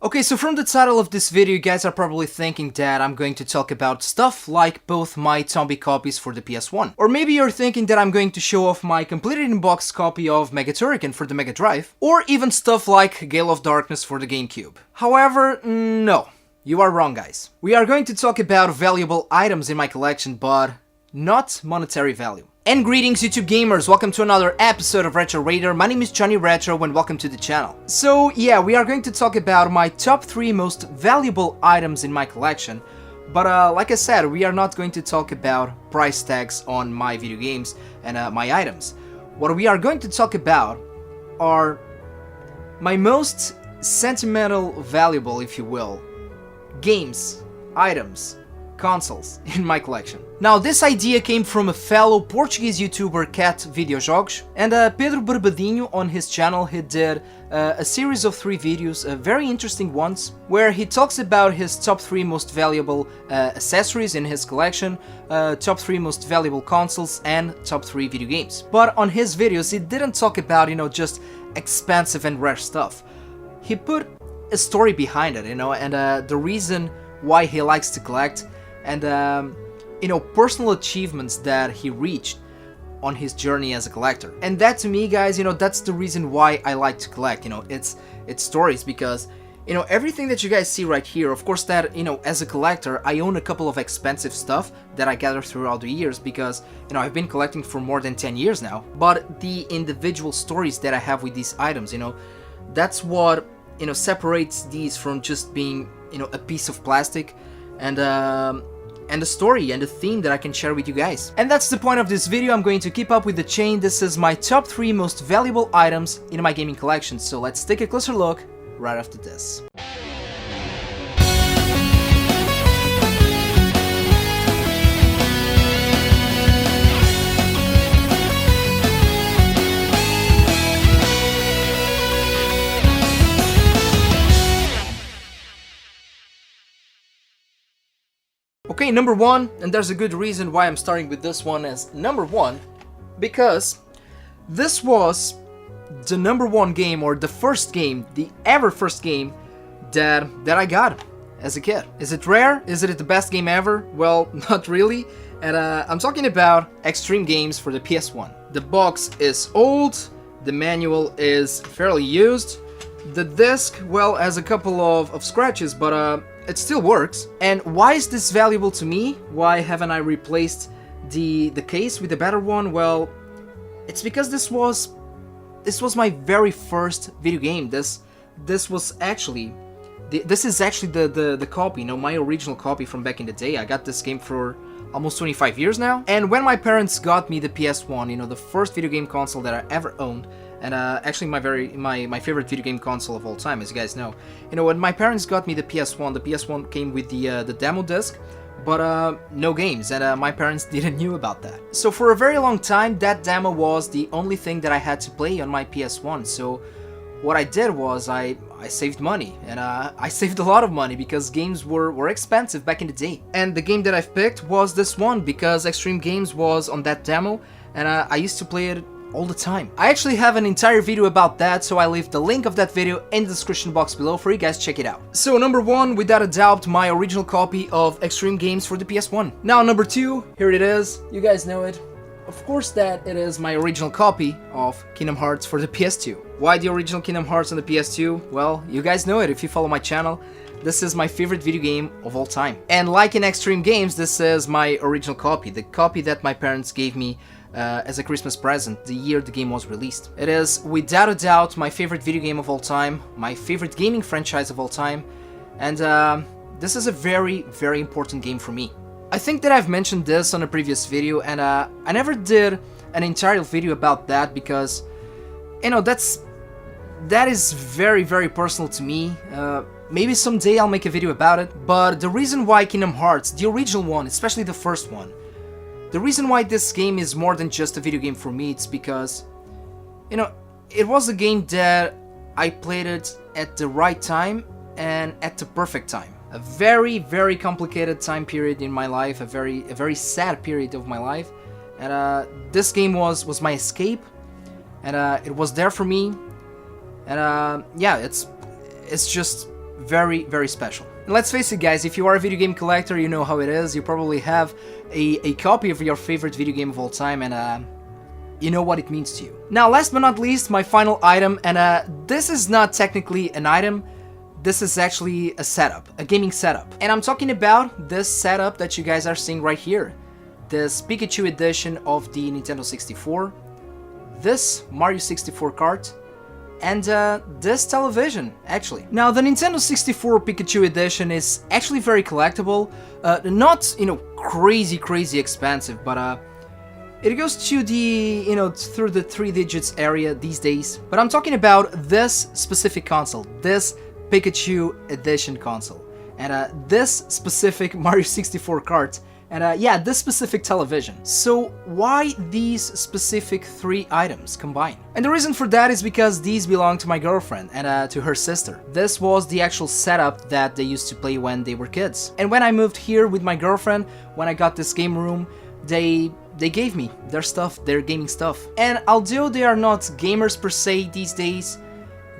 Okay, so from the title of this video, you guys are probably thinking that I'm going to talk about stuff like both my zombie copies for the PS1. Or maybe you're thinking that I'm going to show off my completed in-box copy of Mega Turrican for the Mega Drive. Or even stuff like Gale of Darkness for the GameCube. However, no. You are wrong, guys. We are going to talk about valuable items in my collection, but not monetary value. And greetings YouTube gamers, welcome to another episode of Retro Raider. My name is Johnny Retro and welcome to the channel. So yeah, we are going to talk about my top 3 most valuable items in my collection. But like I said, we are not going to talk about price tags on my video games and my items. What we are going to talk about are my most sentimental valuable, if you will, games, items, consoles in my collection. Now, this idea came from a fellow Portuguese YouTuber, Cat VIDEOJOGOS, and Pedro Barbadinho on his channel. He did a series of 3 videos, very interesting ones, where he talks about his top 3 most valuable accessories in his collection, top 3 most valuable consoles, and top 3 video games. But on his videos, he didn't talk about, just expensive and rare stuff. He put a story behind it, and the reason why he likes to collect, and personal achievements that he reached on his journey as a collector. And that, to me, guys, that's the reason why I like to collect. It's stories, because everything that you guys see right here, of course, that as a collector I own a couple of expensive stuff that I gathered throughout the years, because I've been collecting for more than 10 years now. But the individual stories that I have with these items, that's what separates these from just being a piece of plastic, and a story and a theme that I can share with you guys. And that's the point of this video. I'm going to keep up with the chain. This is my top 3 most valuable items in my gaming collection, so let's take a closer look right after this. Okay, number 1, and there's a good reason why I'm starting with this one as number 1, because this was the number 1 game, or the first game, the ever first game that I got as a kid. Is it rare? Is it the best game ever? Well, not really. And I'm talking about Extreme Games for the PS1. The box is old, the manual is fairly used, the disc, well, has a couple of scratches, but it still works. And why is this valuable to me? Why haven't I replaced the case with a better one? Well, it's because this was my very first video game. This is actually the copy, my original copy from back in the day. I got this game for almost 25 years now. And when my parents got me the PS1, the first video game console that I ever owned, and actually my favorite video game console of all time, as you guys know. When my parents got me the PS1 came with the demo disc, but no games, and my parents didn't knew about that. So for a very long time, that demo was the only thing that I had to play on my PS1. So what I did was I saved money, and I saved a lot of money, because games were expensive back in the day. And the game that I've picked was this one, because Extreme Games was on that demo, and I used to play it all the time. I actually have an entire video about that, so I leave the link of that video in the description box below for you guys to check it out. So number 1, without a doubt, my original copy of Extreme Games for the PS1. Now number 2, here it is. You guys know it. Of course that it is my original copy of Kingdom Hearts for the PS2. Why the original Kingdom Hearts on the PS2? Well, you guys know it if you follow my channel. This is my favorite video game of all time. And like in Extreme Games, this is my original copy, the copy that my parents gave me as a Christmas present the year the game was released. It is without a doubt my favorite video game of all time, my favorite gaming franchise of all time, and this is a very, very important game for me. I think that I've mentioned this on a previous video, and I never did an entire video about that, because that is very, very personal to me. Maybe someday I'll make a video about it, but the reason why Kingdom Hearts, the original one, especially the first one, the reason why this game is more than just a video game for me, it's because, it was a game that I played it at the right time and at the perfect time. A very, very complicated time period in my life, a very sad period of my life, and this game was my escape, and it was there for me, and yeah, it's just very, very special. And let's face it, guys, if you are a video game collector, you know how it is. You probably have a copy of your favorite video game of all time, and you know what it means to you. Now, last but not least, my final item, and this is not technically an item. This is actually a setup, a gaming setup. And I'm talking about this setup that you guys are seeing right here. This Pikachu edition of the Nintendo 64, this Mario 64 cart, and this television, actually. Now, the Nintendo 64 Pikachu edition is actually very collectible. Not, you know, crazy expensive, but it goes to the, you know, through the 3 digits area these days. But I'm talking about this specific console, this Pikachu edition console, and this specific Mario 64 cart, and yeah, this specific television. So why these specific 3 items combined? And the reason for that is because these belong to my girlfriend and to her sister. This was the actual setup that they used to play when they were kids. And when I moved here with my girlfriend, when I got this game room, they gave me their stuff, their gaming stuff. And although they are not gamers per se these days,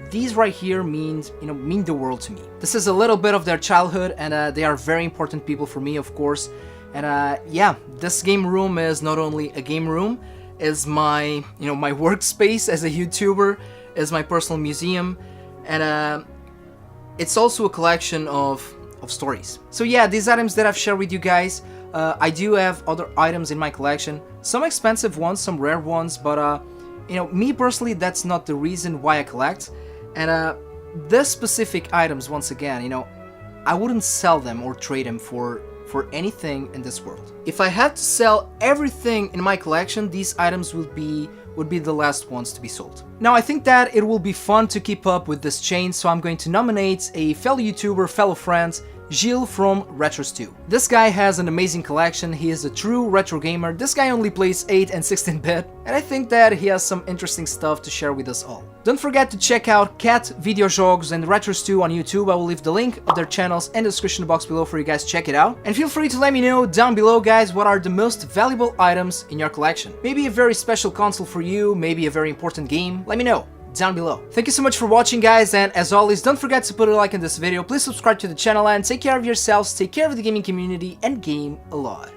these right here mean the world to me. This is a little bit of their childhood, and they are very important people for me, of course. And yeah, this game room is not only a game room, is my, my workspace as a YouTuber, is my personal museum, and it's also a collection of stories. So yeah, these items that I've shared with you guys, I do have other items in my collection, some expensive ones, some rare ones, but me personally, that's not the reason why I collect. And this specific items, once again, I wouldn't sell them or trade them for anything in this world. If I had to sell everything in my collection, these items would be the last ones to be sold. Now, I think that it will be fun to keep up with this chain, so I'm going to nominate a fellow YouTuber, fellow friend, Gilles from Retros2. This guy has an amazing collection, he is a true retro gamer, this guy only plays 8 and 16-bit, and I think that he has some interesting stuff to share with us all. Don't forget to check out Cat, VIDEOJOGOS and Retros2 on YouTube. I will leave the link of their channels in the description box below for you guys to check it out. And feel free to let me know down below, guys, what are the most valuable items in your collection. Maybe a very special console for you, maybe a very important game, let me know down below. Thank you so much for watching, guys, and as always, don't forget to put a like on this video, please subscribe to the channel, and take care of yourselves, take care of the gaming community, and game a lot.